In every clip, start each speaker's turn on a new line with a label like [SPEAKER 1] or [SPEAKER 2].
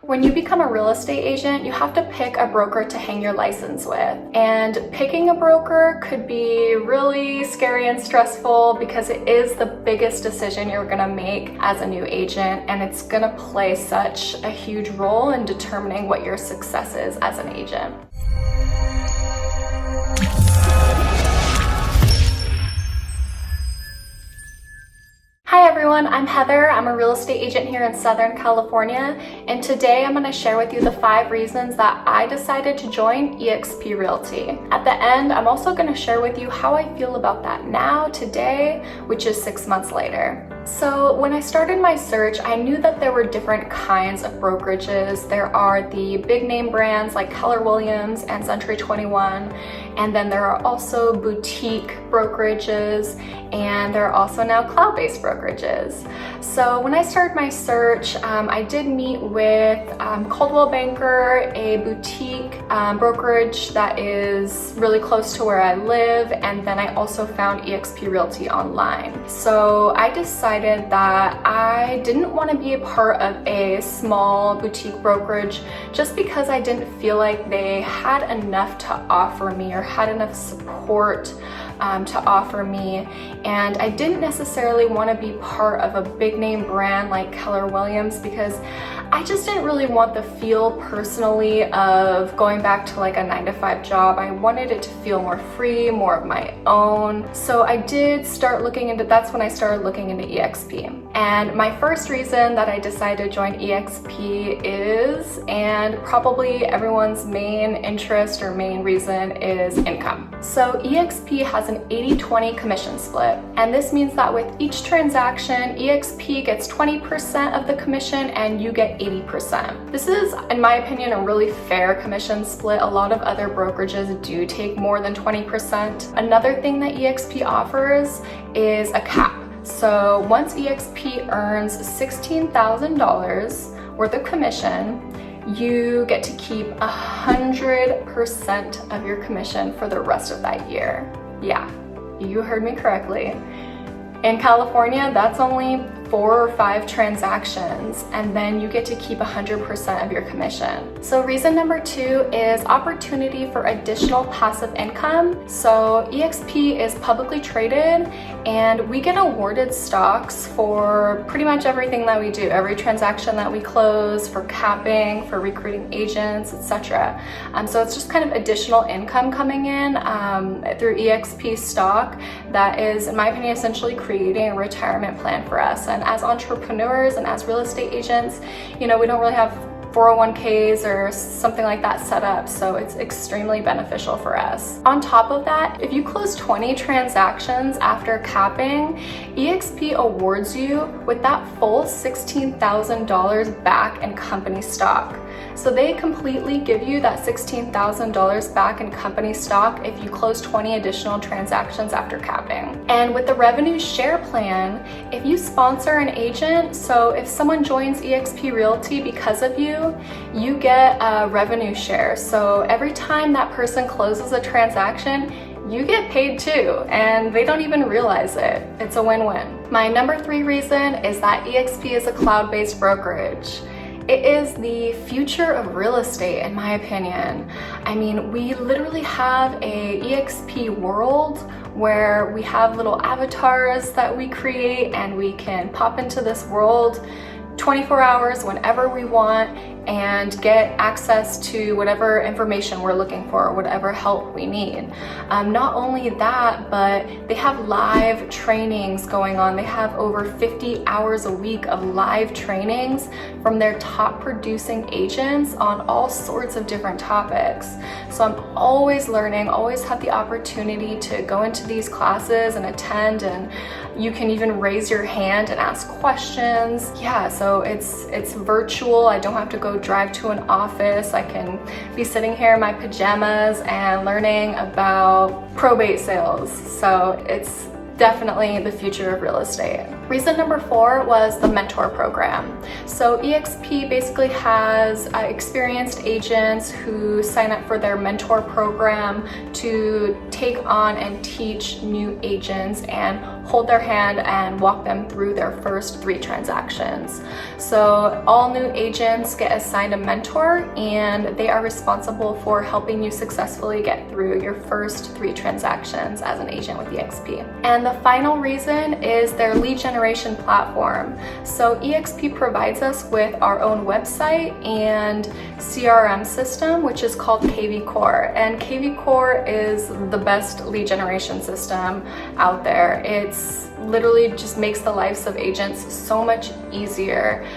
[SPEAKER 1] When you become a real estate agent, you have to pick a broker to hang your license with. And picking a broker could be really scary and stressful because it is the biggest decision you're gonna make as a new agent, and it's gonna play such a huge role in determining what your success is as an agent. Hi everyone, I'm Heather. I'm a real estate agent here in Southern California, and today I'm going to share with you the 5 reasons that I decided to join eXp Realty. At the end, I'm also going to share with you how I feel about that now, today, which is 6 months later. So when I started my search, I knew that there were different kinds of brokerages. There are the big name brands like Keller Williams and Century 21, and then there are also boutique brokerages, and there are also now cloud-based brokerages. So when I started my search, I did meet with Coldwell Banker, a boutique brokerage that is really close to where I live, and then I also found eXp Realty online. So I decided that I didn't want to be a part of a small boutique brokerage just because I didn't feel like they had enough to offer me or had enough support to offer me, and I didn't necessarily want to be part of a big name brand like Keller Williams because I just didn't really want the feel personally of going back to like a 9-to-5 job. I wanted it to feel more free, more of my own. So I did start looking into, that's when I started looking into eXp. And my first reason that I decided to join eXp is, and probably everyone's main interest or main reason, is income. So eXp has an 80-20 commission split, and this means that with each transaction, eXp gets 20% of the commission and you get 80%. This is, in my opinion, a really fair commission split. A lot of other brokerages do take more than 20%. Another thing that eXp offers is a cap. So once eXp earns $16,000 worth of commission, you get to keep 100% of your commission for the rest of that year. Yeah, you heard me correctly. In California, that's only 4 or 5 transactions, and then you get to keep 100% of your commission. So reason number 2 is opportunity for additional passive income. So eXp is publicly traded, and we get awarded stocks for pretty much everything that we do, every transaction that we close, for capping, for recruiting agents, etc. So it's just kind of additional income coming in through eXp stock that is, in my opinion, essentially creating a retirement plan for us. And as entrepreneurs and as real estate agents, you know, we don't really have 401ks or something like that set up, so it's extremely beneficial for us. On top of that, if you close 20 transactions after capping, eXp awards you with that full $16,000 back in company stock. So they completely give you that $16,000 back in company stock if you close 20 additional transactions after capping. And with the revenue share plan, if you sponsor an agent, so if someone joins eXp Realty because of you, you get a revenue share. So every time that person closes a transaction, you get paid too, and they don't even realize it. It's a win-win. My number 3 reason is that eXp is a cloud-based brokerage. It is the future of real estate, in my opinion. I mean, we literally have a eXp world where we have little avatars that we create, and we can pop into this world 24 hours whenever we want and get access to whatever information we're looking for, whatever help we need. Not only that, but they have live trainings going on. They have over 50 hours a week of live trainings from their top producing agents on all sorts of different topics. So I'm always learning, always have the opportunity to go into these classes and attend, and you can even raise your hand and ask questions. Yeah, so it's virtual. I don't have to go drive to an office. I can be sitting here in my pajamas and learning about probate sales. So it's definitely the future of real estate. Reason number 4 was the mentor program. So eXp basically has experienced agents who sign up for their mentor program to take on and teach new agents and hold their hand and walk them through their first 3 transactions. So all new agents get assigned a mentor, and they are responsible for helping you successfully get through your first 3 transactions as an agent with eXp. And the final reason is their lead generation platform. So eXp provides us with our own website and CRM system, which is called KBCore. And KBCore is the best lead generation system out there. It's literally just makes the lives of agents so much easier.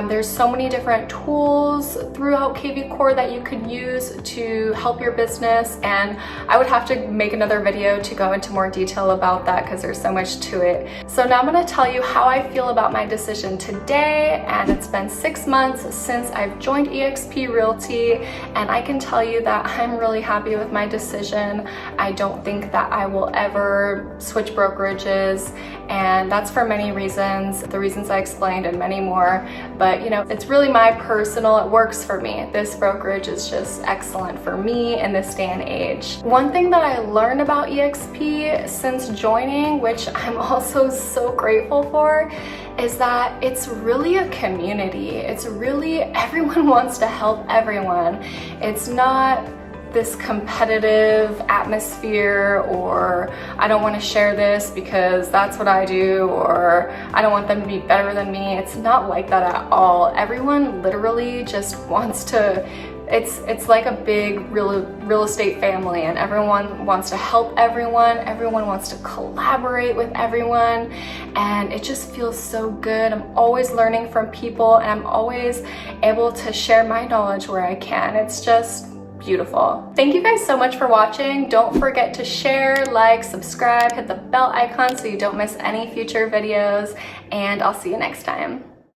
[SPEAKER 1] There's so many different tools throughout KBCore that you could use to help your business, and I would have to make another video to go into more detail about that because there's so much to it. So now I'm going to tell you how I feel about my decision today, and it's been 6 months since I've joined eXp Realty, and I can tell you that I'm really happy with my decision. I don't think that I will ever switch brokerages, and that's for many reasons, the reasons I explained and many more. But you know, it's really my personal, it works for me. This brokerage is just excellent for me in this day and age. One thing that I learned about eXp since joining, which I'm also so grateful for, is that it's really a community. It's really, everyone wants to help everyone. It's not this competitive atmosphere, or I don't want to share this because that's what I do, or I don't want them to be better than me. It's not like that at all. Everyone literally just wants to, it's like a big real estate family, and everyone wants to help everyone. Everyone wants to collaborate with everyone, and it just feels so good. I'm always learning from people, and I'm always able to share my knowledge where I can. It's just beautiful. Thank you guys so much for watching. Don't forget to share, like, subscribe, hit the bell icon so you don't miss any future videos, and I'll see you next time.